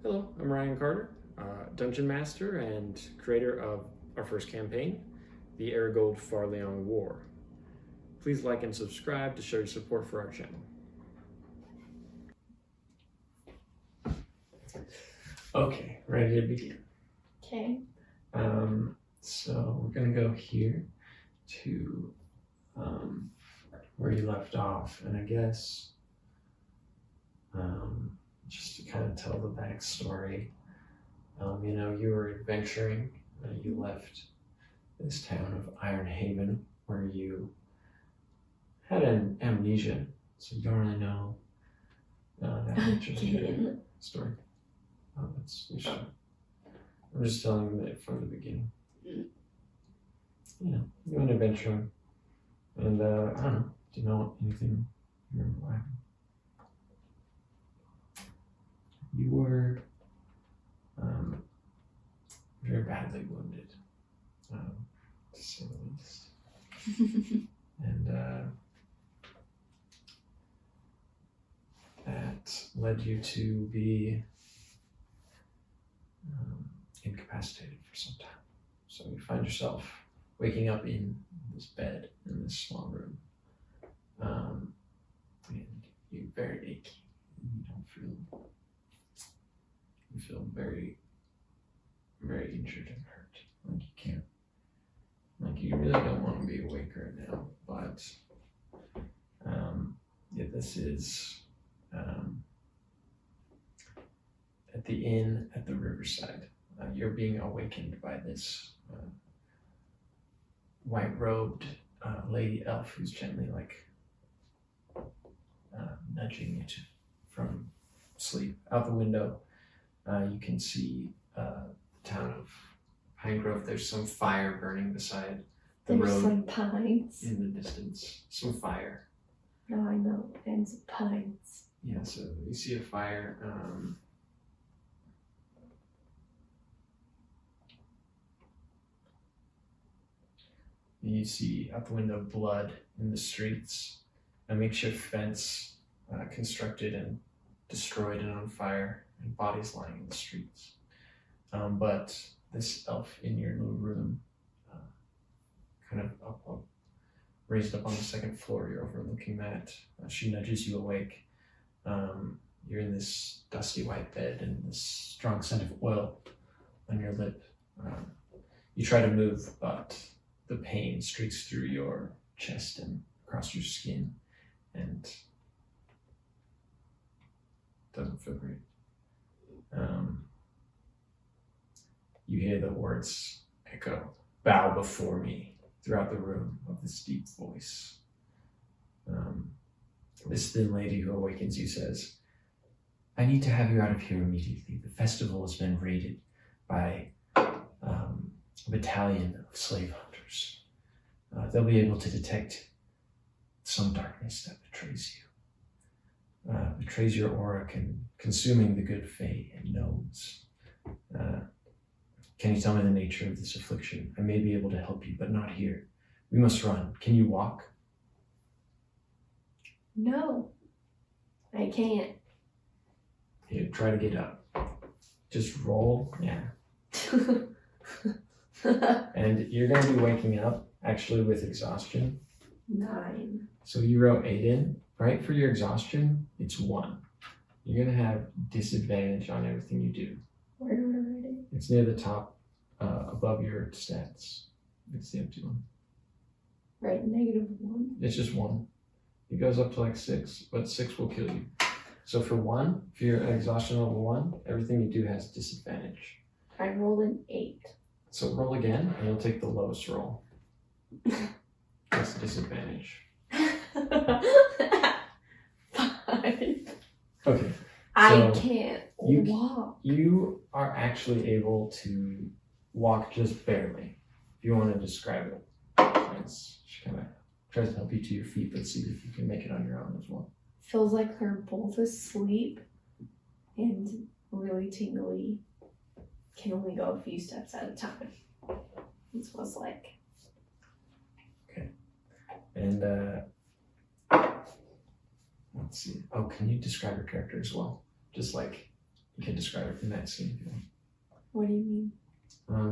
Hello, I'm Ryan Carter, Dungeon Master and creator of our first campaign, the Errigoldian War. Please like and subscribe to show your support for our channel. Okay, ready to begin. Okay. So we're gonna go here to where you left off, and I guess just to kind of tell the backstory. You were adventuring. You left this town of Iron Haven where you had an amnesia, so you don't really know that much of your story. I'm just telling you it from the beginning. You went adventuring, and I don't know. Do you know anything? Remember what happened? You were very badly wounded, to say the least, and that led you to be incapacitated for some time. So you find yourself waking up in this bed in this small room, and you're very achy. You feel very, very injured and hurt. You really don't want to be awake right now. But this is at the inn at the riverside. You're being awakened by this white-robed lady elf who's gently nudging you from sleep. Out the window, you can see the town of Pine Grove. There's some fire burning beside the road. There's some pines. In the distance. Some fire. No, I know. And some pines. Yeah, so you see a fire. You see out the window blood in the streets, a makeshift fence constructed and destroyed and on fire, and bodies lying in the streets. But this elf in your little room, kind of raised up on the second floor, you're overlooking that. She nudges you awake. You're in this dusty white bed and this strong scent of oil on your lip. You try to move, but the pain streaks through your chest and across your skin, and doesn't feel great. You hear the words echo, "Bow before me," throughout the room of this deep voice. This thin lady who awakens you says, "I need to have you out of here immediately. The festival has been raided by a battalion of slave hunters. They'll be able to detect some darkness that betrays you. Betrays your aura, consuming the good fae and gnomes. Can you tell me the nature of this affliction? I may be able to help you, but not here. We must run. Can you walk?" No, I can't. Here, try to get up. Just roll. Yeah. And you're going to be waking up, actually, with exhaustion. 9. So you wrote 8 in, right? For your exhaustion, it's 1. You're going to have disadvantage on everything you do. Where do I write it? It's near the top, above your stats. It's the empty one. Right, -1. It's just 1. It goes up to 6, but 6 will kill you. So for your exhaustion level 1, everything you do has disadvantage. I rolled an 8. So roll again, and you'll take the lowest roll. That's disadvantage. 5. Okay. I can't walk. You are actually able to walk just barely. If you want to describe it, she kind of tries to help you to your feet, but see if you can make it on your own as well. Feels like they're both asleep and really tingly. Can only go a few steps at a time. That's what it's like. Okay. And let's see. Oh, can you describe your character as well? Just You can describe it from that scene if you want. What do you mean?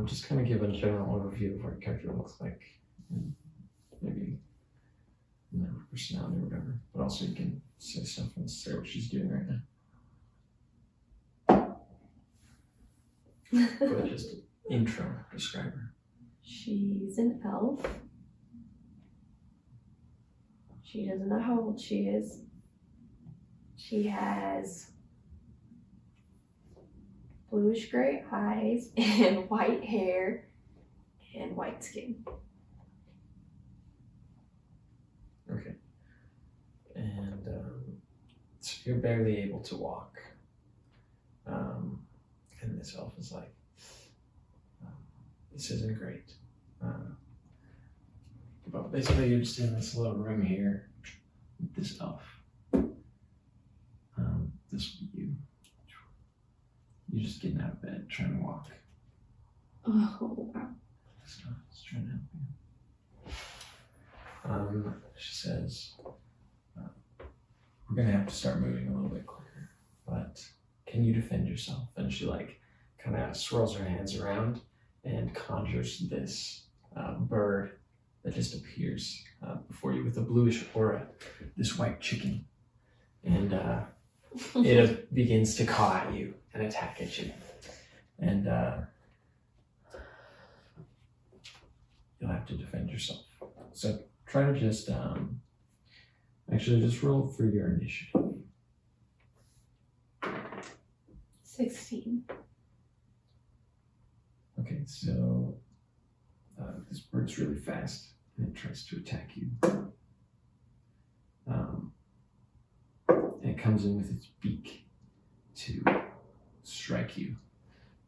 Just kind of give a general overview of what your character looks like. And maybe, personality or whatever. But also you can say stuff and say what she's doing right now. But just intro, describe her. She's an elf. She doesn't know how old she is. She has bluish gray eyes and white hair and white skin. Okay. And so you're barely able to walk. And this elf is like, this isn't great. But basically you're just in this little room here with this elf. This would be you. You're just getting out of bed, trying to walk. Oh, wow. So just trying to help you. She says, we're gonna have to start moving a little bit quicker, but can you defend yourself? And she kind of swirls her hands around and conjures this bird that just appears before you with a bluish aura, this white chicken. And it begins to caw at you and attack at you. And you'll have to defend yourself. So try to just, just roll for your initiative. 16. Okay, so this bird's really fast and it tries to attack you. And it comes in with its beak to strike you,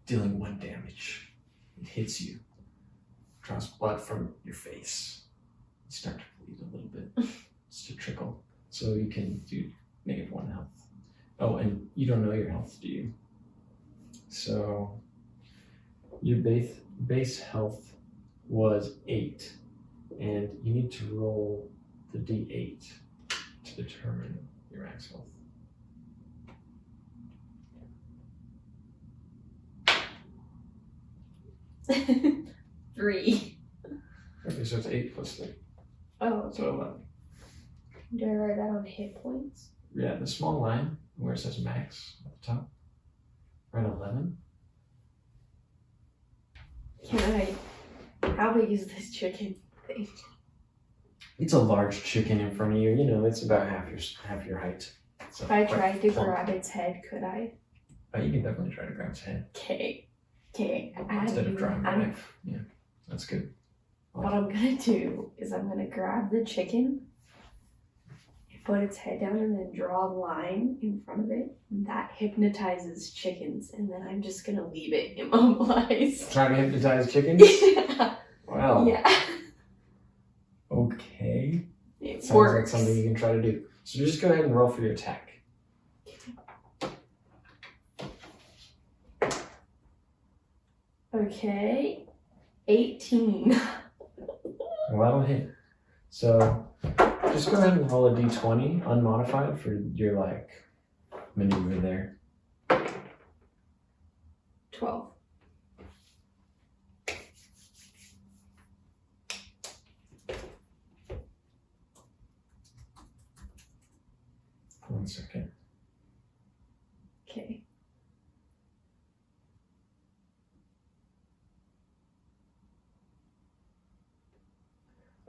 dealing 1 damage. It hits you, draws blood from your face. You start to bleed a little bit, just to trickle. So you can do -1 health. Oh, and you don't know your health, do you? So your base health was 8, and you need to roll the d8 to determine your max health. Three. Okay, so it's 8 plus 3, Oh, okay. so 11. Do I write that on hit points? Yeah, the small line where it says max at the top, right 11. How big is this chicken thing? It's a large chicken in front of you. You know, it's about half your height. So If I quite tried to plump. grab its head, could I? You can definitely try to grab its head Okay. instead of drawing a knife. Yeah, that's good. What I'm gonna do is I'm gonna grab the chicken, put its head down, and then draw a line in front of it. That hypnotizes chickens, and then I'm just gonna leave it immobilized. Trying to hypnotize chickens? Yeah. Wow. Yeah. Okay. It Sounds works. like something you can try to do. So just go ahead and roll for your attack. Okay. 18. Well, that'll hit. So just go ahead and roll a d20 unmodified for your maneuver there. 12. One second. Okay.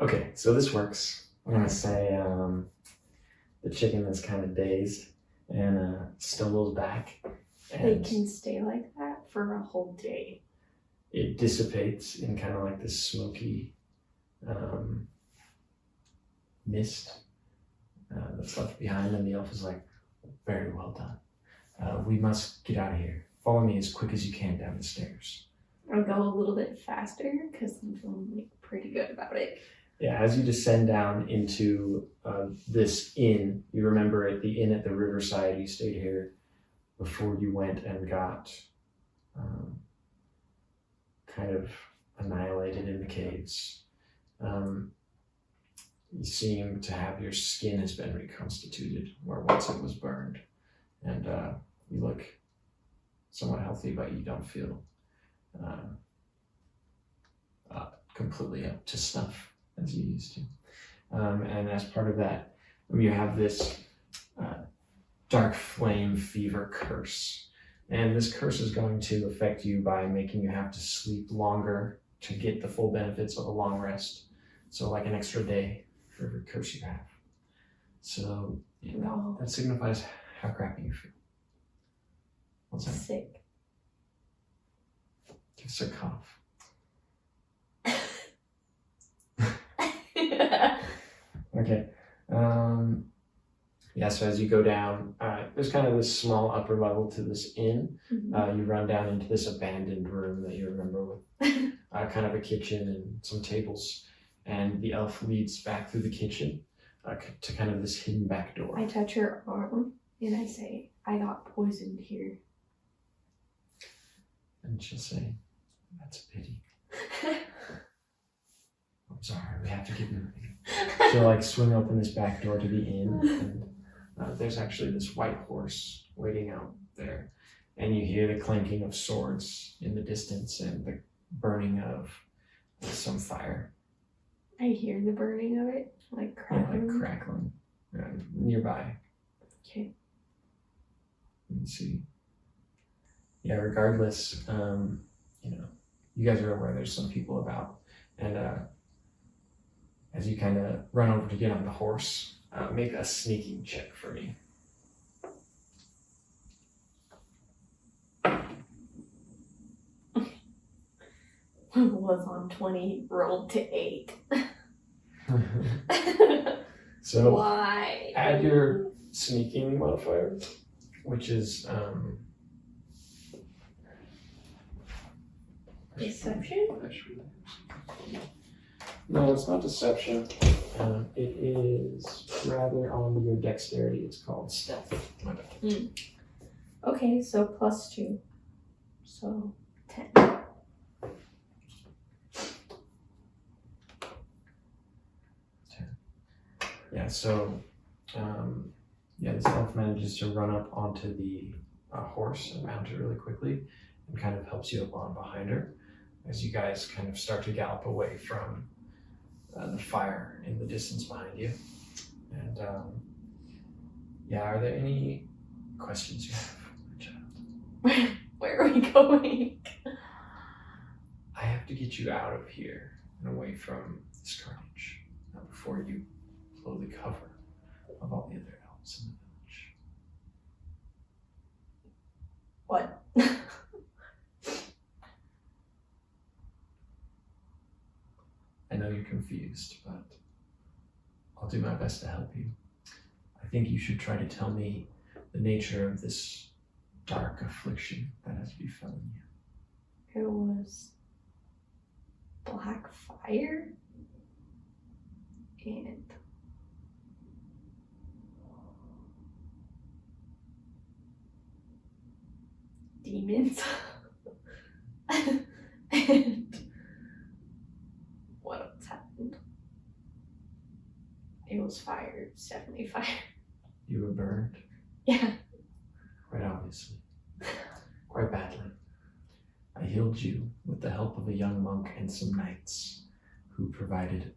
Okay, so this works. I'm gonna say the chicken is kind of dazed and stumbles back. They And can stay like that for a whole day. it dissipates in kind of like this smoky mist that's left behind, and the elf is like, very well done. We must get out of here. Follow me as quick as you can down the stairs. I'll go a little bit faster because I'm feeling pretty good about it. Yeah, as you descend down into this inn, you remember at the inn at the riverside, you stayed here before you went and got kind of annihilated in the caves. You seem to have your skin has been reconstituted where once it was burned. And you look somewhat healthy, but you don't feel completely up to snuff as you used to. And as part of that, you have this dark flame fever curse. And this curse is going to affect you by making you have to sleep longer to get the full benefits of a long rest. So like an extra day for every curse you have. So that signifies how crappy you feel. What's that? Sick. Give us a cough. Okay. Yeah, so as you go down, there's kind of this small upper level to this inn. Mm-hmm. You run down into this abandoned room that you remember with kind of a kitchen and some tables. And the elf leads back through the kitchen to kind of this hidden back door. I touch her arm and I say, I got poisoned here. And she'll say, that's a pity. I'm sorry, we have to get moving. She'll like swing open this back door to the inn, and there's actually this white horse waiting out there. And you hear the clanking of swords in the distance and the burning of some fire. I hear the burning of it, like crackling. Yeah, like crackling nearby. Okay. Let me see. Yeah, regardless, you guys are aware there's some people about. And as you kind of run over to get on the horse, make a sneaking check for me. Was on 20, rolled to 8. So why? add your sneaking modifier, which is Deception? no, it's not deception. It is rather on your dexterity. It's called stealth. Okay, so +2. So 10. Yeah, so this elf manages to run up onto the horse and mount it really quickly and kind of helps you up on behind her as you guys kind of start to gallop away from the fire in the distance behind you. And are there any questions you have, my child? Where are we going? I have to get you out of here and away from this carnage before you blow the cover of all the other elves in the village. What? I know you're confused, but I'll do my best to help you. I think you should try to tell me the nature of this dark affliction that has befallen you. It was black fire and demons and what else happened? It was fire. It's definitely fire. You were burned, Yeah. quite obviously, quite badly. I healed you with the help of a young monk and some knights who provided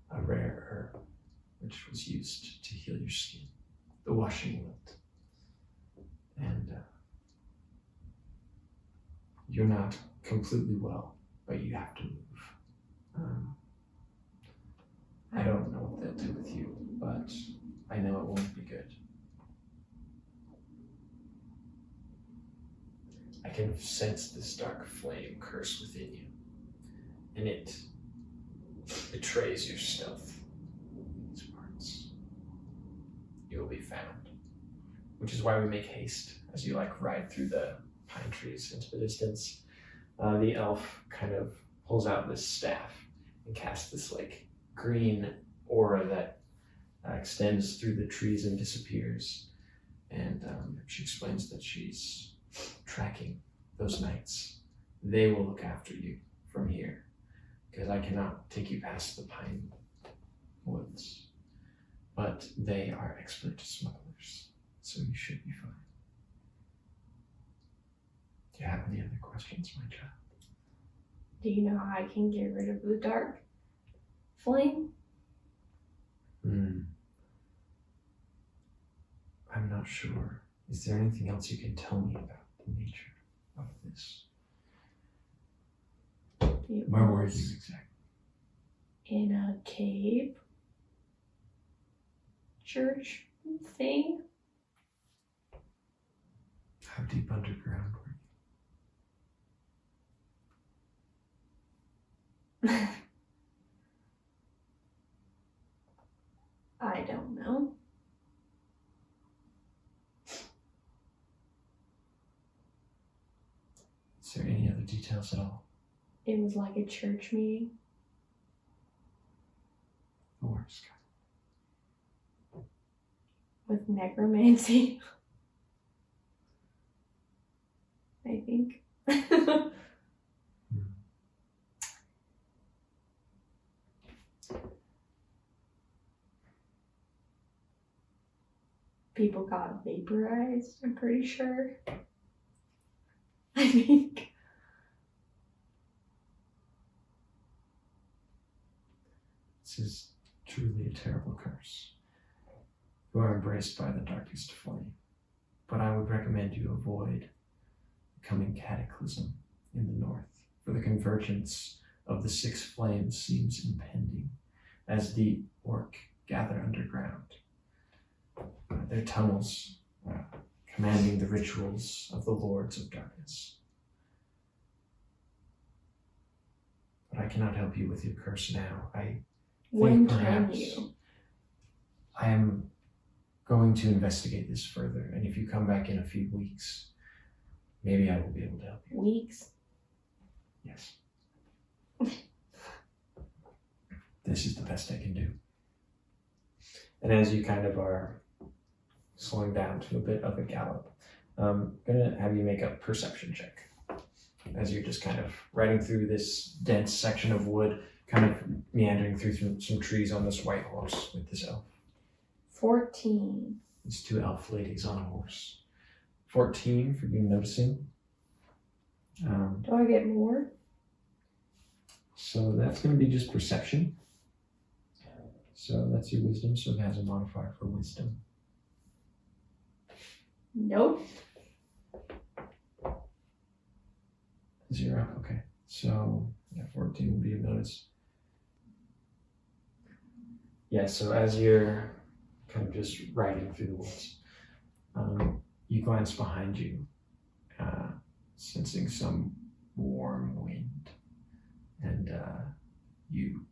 a rare herb which was used to heal your skin, the washing wilt. And you're not completely well, but you have to move. I don't know what they'll do with you, but I know it won't be good. I can sense this dark flame curse within you, and it betrays your stealth in these parts. You will be found, which is why we make haste as you ride through the pine trees into the distance. The elf kind of pulls out this staff and casts this green aura that extends through the trees and disappears. And she explains that she's tracking those knights. They will look after you from here, because I cannot take you past the pine woods. But they are expert smugglers, so you should be fine. Do you have any other questions, my child? Do you know how I can get rid of the dark flame? I'm not sure. Is there anything else you can tell me about the nature of this? Where were you exactly? In a cave church thing. How deep underground were you? I don't know. Is there any other details at all? It was like a church meeting. The worst kind. With necromancy. I think. People got vaporized, I'm pretty sure. I think. This is truly a terrible curse. You are embraced by the darkest flame, but I would recommend you avoid the coming cataclysm in the north, for the convergence of the six flames seems impending as the orc gather underground. Their tunnels commanding the rituals of the lords of darkness. But I cannot help you with your curse now. When think can perhaps you? I am going to investigate this further, and if you come back in a few weeks, maybe I will be able to help you. Weeks? Yes. This is the best I can do. And as you kind of are slowing down to a bit of a gallop, I'm gonna have you make a perception check. As you're just kind of riding through this dense section of wood, kind of meandering through some trees on this white horse with this elf. 14. These two elf ladies on a horse. 14 for you noticing. Do I get more? So that's going to be just perception. So that's your wisdom, so it has a modifier for wisdom. Nope. 0, okay. So yeah, 14 will be a notice. Yeah, so as you're kind of just riding through the woods, you glance behind you, sensing some warm wind, and you,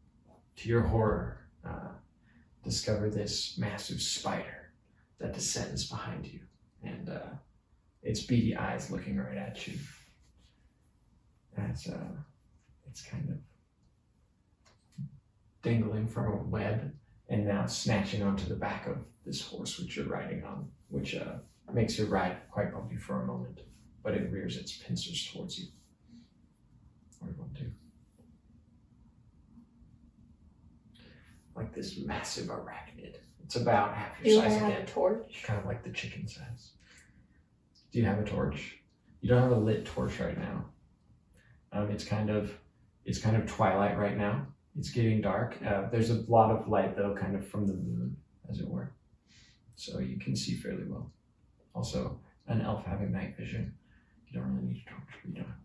to your horror, discover this massive spider that descends behind you, and its beady eyes looking right at you. As it's kind of dangling from a web and now snatching onto the back of this horse which you're riding on, which makes your ride quite bumpy for a moment, but it rears its pincers towards you. What do you want to do? Like this massive arachnid. It's about half your Do I size have again. a torch? Kind of like the chicken size. Do you have a torch? You don't have a lit torch right now. It's kind of twilight right now. It's getting dark. There's a lot of light though, kind of from the moon, as it were. So you can see fairly well. Also, an elf having night vision, you don't really need a torch, but you don't.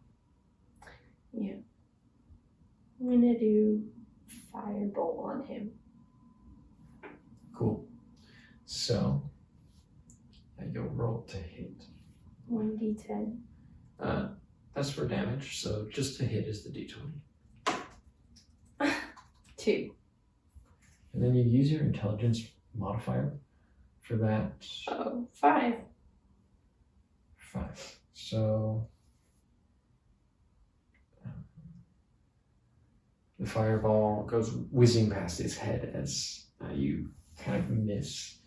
Yeah. I'm gonna do firebolt on him. Cool. So you'll roll to hit. 1d10. That's for damage, so just to hit is the d20. 2. And then you use your intelligence modifier for that. Oh, 5. 5. So the fireball goes whizzing past his head as you kind of miss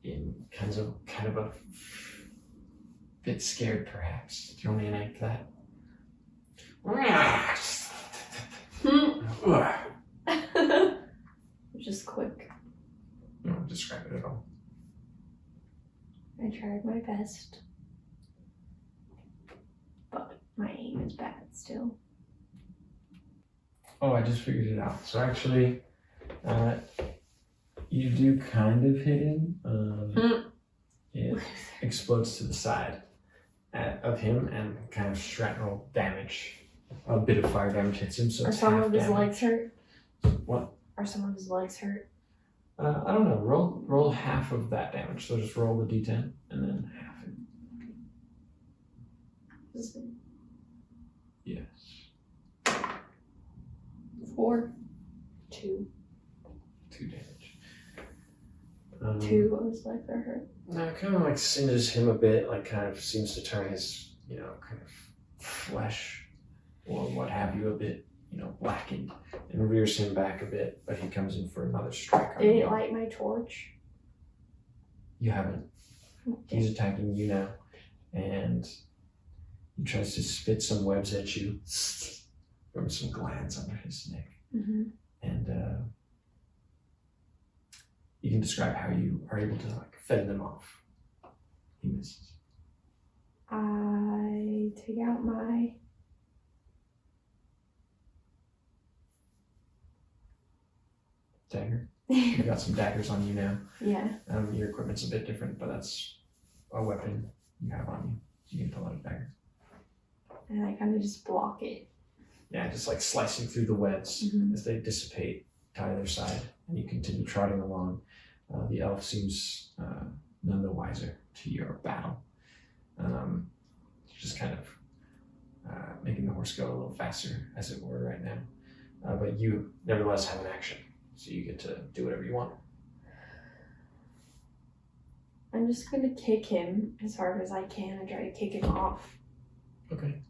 in kind of a bit scared perhaps. Do you want me to enact that? Just quick. You don't describe it at all. I tried my best. as bad still. Oh, I just figured it out. So actually, you do kind of hit him. It explodes to the side of him and kind of shrapnel damage. A bit of fire damage hits him, so Are it's some half of his damage. legs hurt? What? Are some of his legs hurt? I don't know. Roll half of that damage. So just roll the d10 and then half it. Yes. 4, 2. 2 damage. 2 of his legs are hurt. It kind of like singes him a bit, like kind of seems to turn his, kind of flesh or what have you a bit, blackened and rears him back a bit, but he comes in for another strike on Did you. it light my torch? You haven't. He's attacking you now, and he tries to spit some webs at you from some glands under his neck. Mm-hmm. And you can describe how you are able to fend them off. He misses. I take out my Dagger. You got some daggers on you now. yeah. Your equipment's a bit different, but that's a weapon you have on you. You can pull out a dagger. And I kind of just block it. Yeah, just like slicing through the webs Mhm. as they dissipate to either side, and you continue trotting along. The elf seems none the wiser to your battle. Just kind of making the horse go a little faster, as it were, right now. But you nevertheless have an action, so you get to do whatever you want. I'm just gonna kick him as hard as I can and try to kick him off. Okay.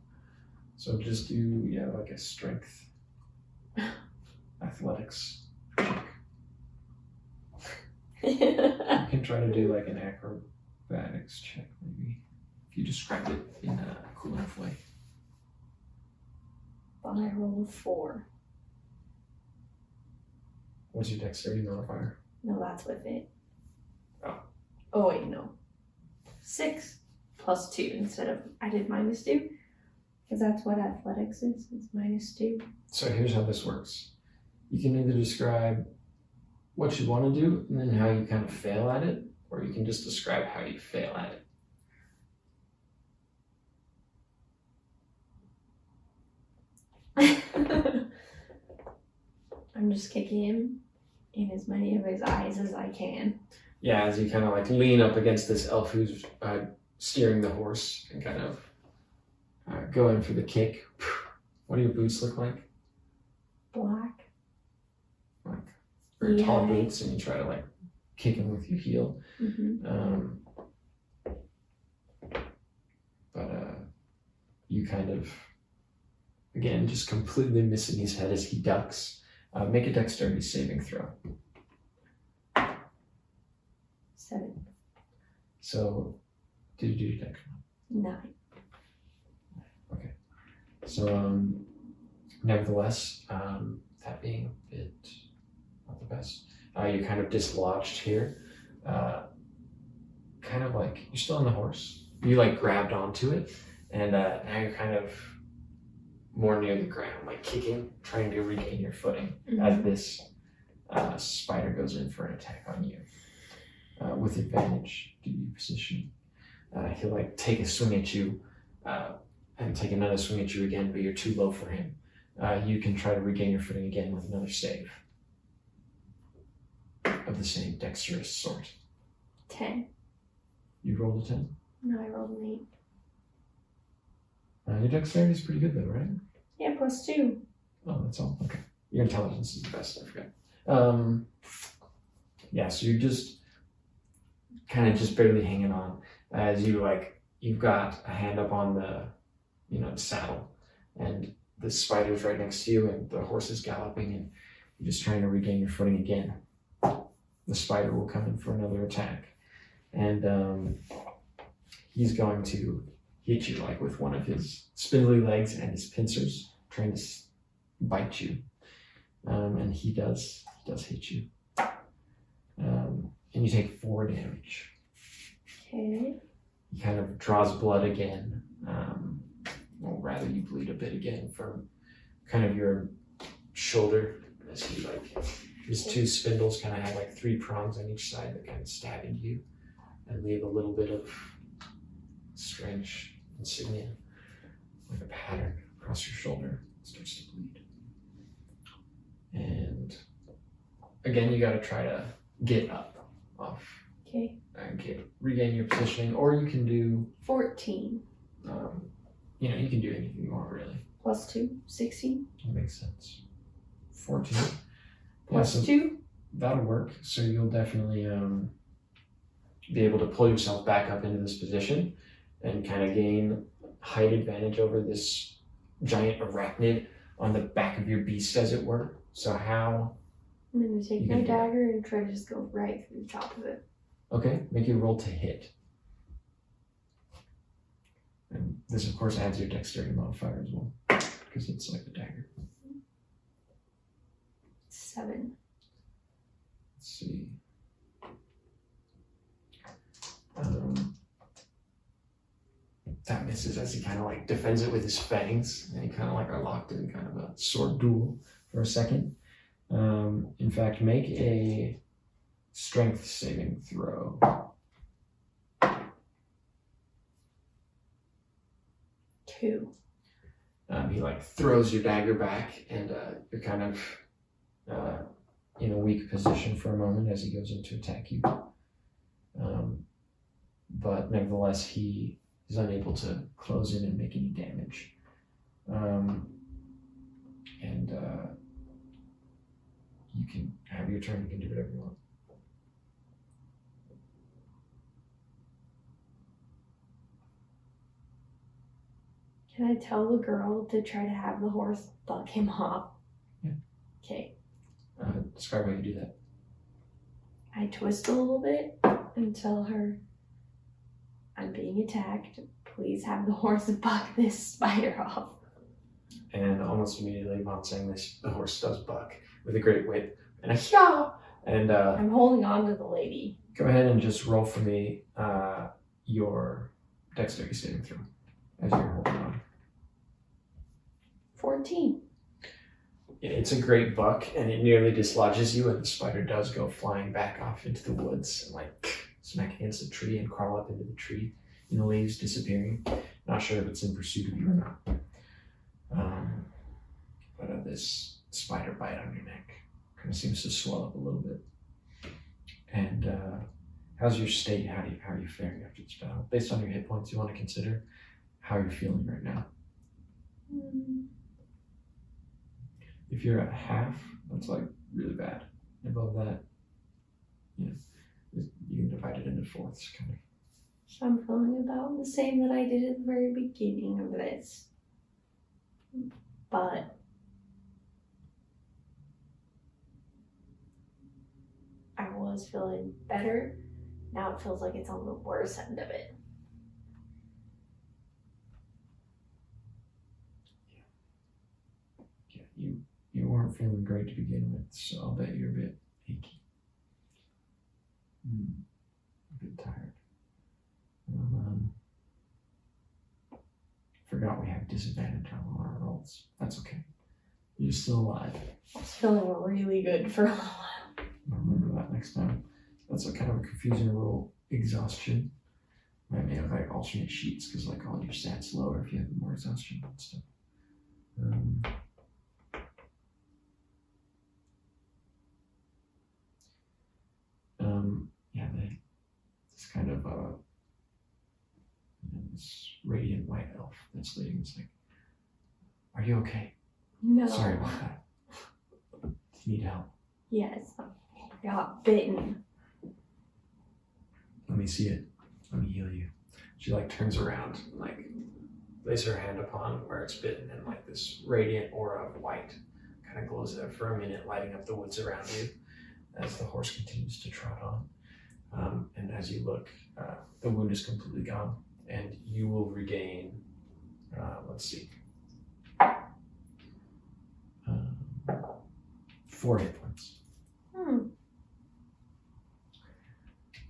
So just do, like a strength athletics check. You can try to do like an acrobatics check, maybe, if you describe it in a cool enough way. But I rolled 4. What's your dexterity modifier? No, that's with it. Oh. Oh wait, no. 6 plus 2 instead of I did -2. Because that's what athletics is. It's -2. So here's how this works. You can either describe what you want to do and then how you kind of fail at it, or you can just describe how you fail at it. I'm just kicking him in as many of his eyes as I can. Yeah, as you kind of like lean up against this elf who's steering the horse and kind of go in for the kick. What do your boots look like? Black. Like very tall Yeah. boots, and you try to like kick him with your heel. Mm-hmm. But you kind of, again, just completely missing his head as he ducks. Make a dexterity saving throw. 7. So, did you do your dex? 9. So, nevertheless, that being a bit not the best, you're kind of dislodged here. Kind of like, you're still on the horse. You like grabbed onto it, and now you're kind of more near the ground, like kicking, trying to regain your footing as this spider goes in for an attack on you. With advantage to your position. He'll like take a swing at you and take another swing at you again, but you're too low for him. You can try to regain your footing again with another save of the same dexterous sort. 10. You rolled a 10? No, I rolled an 8. Your dexterity is pretty good though, right? Yeah, +2. Oh, that's all? Okay. Your intelligence is the best, I forgot. Yeah, so you're just kind of just barely hanging on as you've got a hand up on the saddle, and the spider's right next to you, and the horse is galloping, and you're just trying to regain your footing again. The spider will come in for another attack, and he's going to hit you like with one of his spindly legs and his pincers, trying to bite you. And he does hit you. And you take 4 damage. Okay. He kind of draws blood again. Well, rather you bleed a bit again from kind of your shoulder. As he these two spindles kind of have like 3 prongs on each side that kind of stab into you and leave a little bit of strange insignia, like a pattern across your shoulder. It starts to bleed. And again, you got to try to get up off Okay. and regain your positioning, or you can do 14 you can do anything you want really. plus 2, 16 That makes sense. 14 plus so 2. that'll work. So you'll definitely be able to pull yourself back up into this position and kind of gain height advantage over this giant arachnid on the back of your beast, as it were. So how? I'm going to take You my can do that. dagger and try to just go right through the top of it. Okay, make your roll to hit. And this, of course, adds your dexterity modifier as well, because it's like a dagger. 7. Let's see. That misses as he kind of like defends it with his fangs, and he kind of like are locked in kind of a sword duel for a second. In fact, make a strength saving throw. 2. He like throws your dagger back, and you're kind of in a weak position for a moment as he goes in to attack you. But nevertheless, he is unable to close in and make any damage. You can have your turn. You can do whatever you want. Can I tell the girl to try to have the horse buck him off? Yeah. Okay. Describe how you do that. I twist a little bit and tell her, I'm being attacked. Please have the horse buck this spider off. And almost immediately, upon saying this, the horse does buck with a great whip and a hya. And I'm holding on to the lady. go ahead and just roll for me your dexterity saving throw as you're holding on. 14. It's a great buck, and it nearly dislodges you, and the spider does go flying back off into the woods and like smack against a tree and crawl up into the tree, and the leaves disappearing. Not sure if it's in pursuit of you or not. But this spider bite on your neck kind of seems to swell up a little bit. And how's your state? How are you faring after this battle? Based on your hit points, you want to consider how you're feeling right now. If you're at half, that's like really bad. Above that, you can divide it into fourths, kind of. So I'm feeling about the same that I did at the very beginning of this. But I was feeling better. Now it feels like it's on the worst end of it. Yeah, you weren't feeling great to begin with, so I'll bet you're a bit achy. A bit tired. Forgot we have disadvantage on our rolls. That's okay. You're still alive. I was feeling really good for a while. I'll remember that next time. That's a kind of a confusing little exhaustion. Might make like alternate sheets because like all your stats lower if you have more exhaustion and stuff. Yeah, this kind of this radiant white elf that's leading is like, are you okay? No. Sorry about that. Do you need help? Yes. I got bitten. Let me see it. Let me heal you. She like turns around and like lays her hand upon where it's bitten, and like this radiant aura of white kind of glows there for a minute, lighting up the woods around you as the horse continues to trot on. And as you look, the wound is completely gone, and you will regain, let's see, 4 hit points.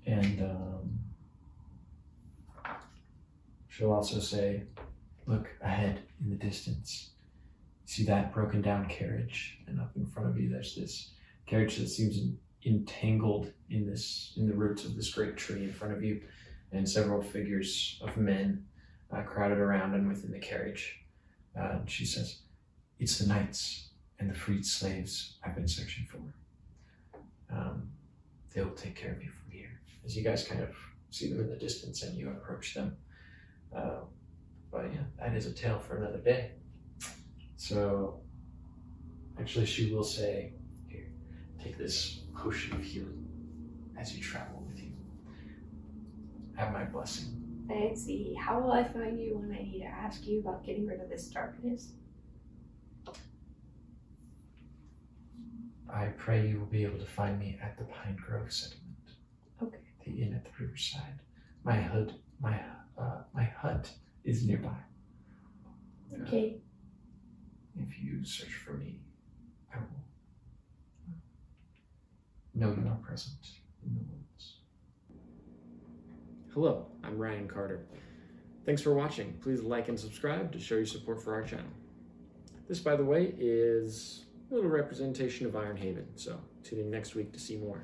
And she'll also say, look ahead in the distance. See that broken down carriage, and up in front of you there's this carriage that seems entangled in the roots of this great tree in front of you, and several figures of men crowded around and within the carriage. She says, "It's the knights and the freed slaves I've been searching for. They'll take care of you from here." As you guys kind of see them in the distance and you approach them. But yeah, that is a tale for another day. So actually she will say, "Here, take this potion of healing as you travel with you. Have my blessing." Fancy. How will I find you when I need to ask you about getting rid of this darkness? I pray you will be able to find me at the Pine Grove settlement. Okay. The inn at the riverside. My hut is nearby. Okay. If you search for me, I will know you are present in the woods. Hello, I'm Ryan Carter. Thanks for watching. Please like and subscribe to show your support for our channel. This, by the way, is a little representation of Iron Haven, so tune in next week to see more.